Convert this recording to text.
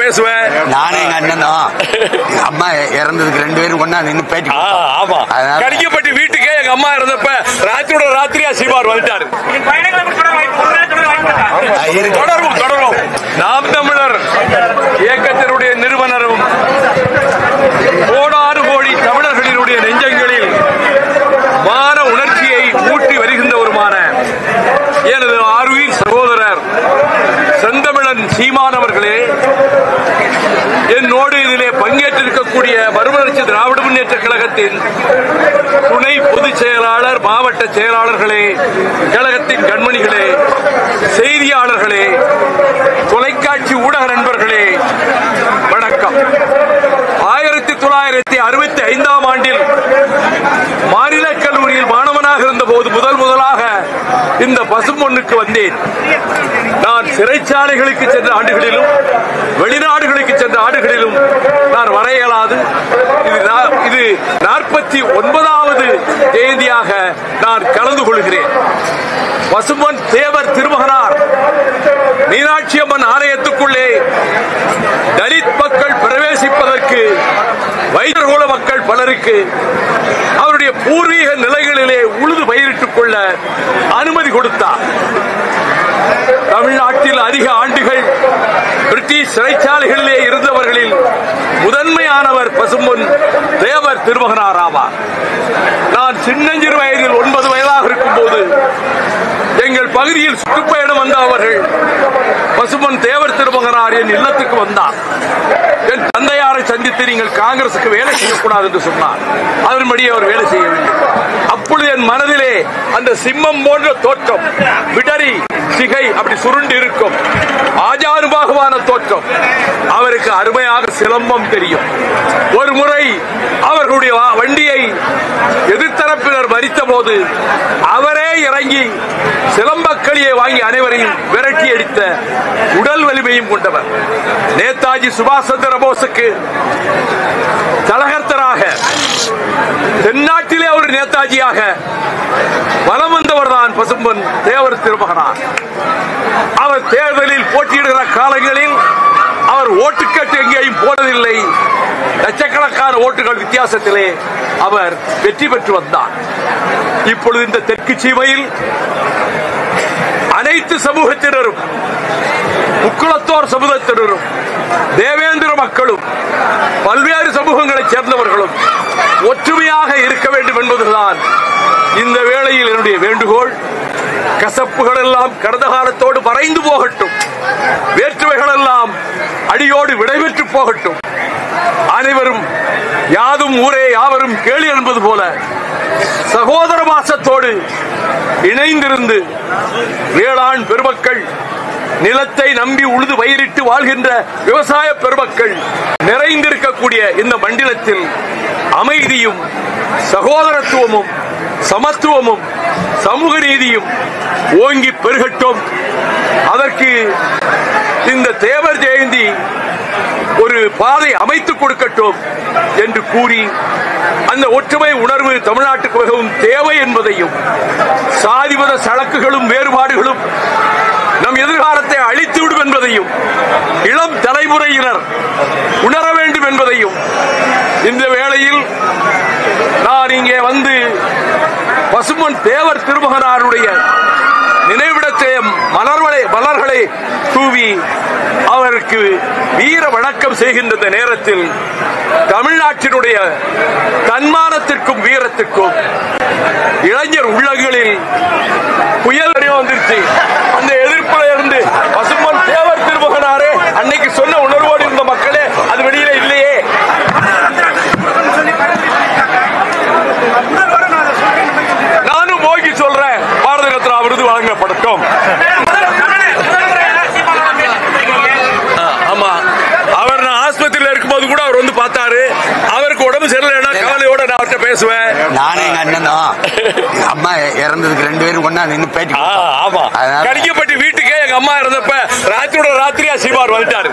பேசுவேன். நானே எங்க அண்ணன் தான். அம்மா இறந்ததுக்கு 2 பேரும் ஒண்ணா நின்று பேட்டி. ஆமா, கடிக்கப்பட்டு வீட்டுக்கே எங்க அம்மா இறந்தப்ப ராத்திரியா சீமார் வந்துட்டாரு. தொடரும். நாம் தமிழர் இயக்கத்தினுடைய நிறுவனரும் கோடாறு கோடி தமிழர்களினுடைய நெஞ்சங்களில் மான உணர்ச்சியை ஊட்டி வருகின்றவருமான எனது ஆருயிர் சகோதரர் செந்தமிழன் சீமானவர்களே, என்னோடு இதிலே பங்கேற்றிருக்கக்கூடிய மறுமலர்ச்சி திராவிட முன்னேற்ற கழகத்தின் துணை பொதுச் செயலாளர், மாவட்ட செயலாளர்களே, கழகத்தின் கண்மணிகளே, செய்தியாளர்களே, தொலைக்காட்சி ஊடக நண்பர்களே, வணக்கம். 1965ஆம் ஆண்டில் மாநில கல்லூரியில் மாணவனாக இருந்தபோது முதலாக இந்த பசும்பொன்னுக்கு வந்தேன். நான் சிறைச்சாலைகளுக்கு சென்ற ஆண்டுகளிலும் வெளிநாடுகளுக்கு சென்ற ஆண்டுகளிலும் நான் வர இயலாது. இது 49வது ஜெயந்தியாக நான் கலந்து கொள்கிறேன். பசும்பொன் தேவர் திருமகனார் மீனாட்சி அம்மன் ஆலயத்துக்குள்ளே தலித் மக்கள் பிரவேசிப்பதற்கு வைத்தியர்குல மக்கள் பலருக்கு அவருடைய பூர்வீக நிலைகளிலே உழுது பயிரிட்டுக் கொள்ள அனுமதி கொடுத்தார். தமிழ்நாட்டில் அதிக ஆண்டுகள் பிரிட்டிஷ் சிறைச்சாலைகளிலே இருந்தவர்களில் முதன்மையானவர் பசும்பொன் தேவர் திருமகனார் ஆவார். நான் சின்னஞ்சிறு வயதில் 9 வயதாக இருக்கும் போது எங்கள் பகுதியில் சுற்றுப்பயணம் வந்த அவர்கள் பசும்பொன் தேவர் திருமகனார் என் இல்லத்துக்கு வந்தார். என் தந்தையாரை சந்தித்து நீங்கள் காங்கிரசுக்கு வேலை செய்யக்கூடாது என்று சொன்னார். அதன்படி அவர் வேலை செய்யவில்லை. அப்பொழுது என் மனதிலே அந்த சிம்மம் போன்ற தோற்றம், விடரி சிகை அப்படி சுருண்டு இருக்கும் ஆஜானுபாகுவான தோற்றம். அவருக்கு அருமையாக சிலம்பம் தெரியும். ஒரு முறை அவர்களுடைய வண்டியை எதிர்த்தரப்பினர் மறித்த போது அவரே இறங்கி சிலம்பக்களியை வாங்கி அனைவரையும் விரட்டி அடித்த உடல் வலிமையும் கொண்டவர். நேதாஜி சுபாஷ் சந்திர போஸுக்கு தலகர்த்தராக தென்னாட்டிலே ஒரு நேதாஜியாக வலம் வந்தவர் தான் பசும்பொன் தேவர் திருமகனார். அவர் தேர்தலில் போட்டியிடுகிற காலங்களில் அவர் ஓட்டுக்கட்டு எங்கேயும் போனதில்லை. லட்சக்கணக்கான ஓட்டுகள் வித்தியாசத்திலே அவர் வெற்றி பெற்று வந்தார். இப்பொழுது இந்த தெற்கு சீமையில் அனைத்து சமூகத்தினரும், முக்குளத்தோர் சமூகத்தினரும், தேவேந்திர மக்களும், பல்வேறு சமூகங்களைச் சேர்ந்தவர்களும் ஒற்றுமையாக இருக்க வேண்டும் என்பதுதான் இந்த வேளையில் என்னுடைய வேண்டுகோள். கசப்புகள் எல்லாம் கடந்த காலத்தோடு மறைந்து போகட்டும். வேற்றுமைகள் எல்லாம் அடியோடு விடைபெற்று போகட்டும். அனைவரும் யாதும் ஊரே யாவரும் கேளு என்பது போல சகோதர பாசத்தோடு இணைந்திருந்து வேளாண் பெருமக்கள், நிலத்தை நம்பி உழுது பயிரிட்டு வாழ்கின்ற விவசாய பெருமக்கள் நிறைந்திருக்கக்கூடிய இந்த மண்டலத்தில் அமைதியும் சகோதரத்துவமும் சமத்துவமும் சமூக நீதியும் ஓங்கி பெருகட்டும். அதற்கு இந்த தேவர் ஜெயந்தி ஒரு பாதை அமைத்துக் கொடுக்கட்டும் என்று கூறி, அந்த ஒற்றுமை உணர்வு தமிழ்நாட்டுக்கு மிகவும் தேவை என்பதையும், சாதிமத சழக்குகளும் வேறுபாடுகளும் நம் எதிர்காலத்தை அழித்துவிடும் என்பதையும் இளம் தலைமுறையினர் உணர வேண்டும் என்பதையும் இந்த வேளையில் நான் இங்கே வந்து பசும்பொன் தேவர் திருமகனாருடைய நினைவிடத்தை மலர்களை தூவி அவருக்கு வீர வணக்கம் செய்கின்ற நேரத்தில் தமிழ்நாட்டினுடைய தன்மானத்திற்கும் வீரத்திற்கும் இளைஞர் உள்ளங்களில் புயல் வந்துருச்சு. அந்த எதிர்ப்புல இருந்து பசும்பொன் தேவர் திருமகனாரே அன்னைக்கு சொன்ன உணர்வோடு இருந்த மக்களே அது வெளியில இல்லையே. நானும் போகி சொல்றேன், பாரத ரத்னா விருது வழங்கப்படட்டும். ஆமா, அவர் நான் ஆஸ்பத்திரியில இருக்கும்போது கூட அவர் வந்து பார்த்தாரு. அவருக்கு உடம்பு சரியில்லைன்னா கவலையோட நான் அவர்கிட்ட பேசுவேன். நானே எங்க அண்ணன் தான். அம்மா இறந்ததுக்கு 2 பேரும் ஒண்ணா நின்று பேட்டி. ஆமா, கடிக்கப்பட்டு வீட்டுக்கே எங்க அம்மா இறந்தப்ப ராத்திரியா சீமார் வந்துட்டாரு.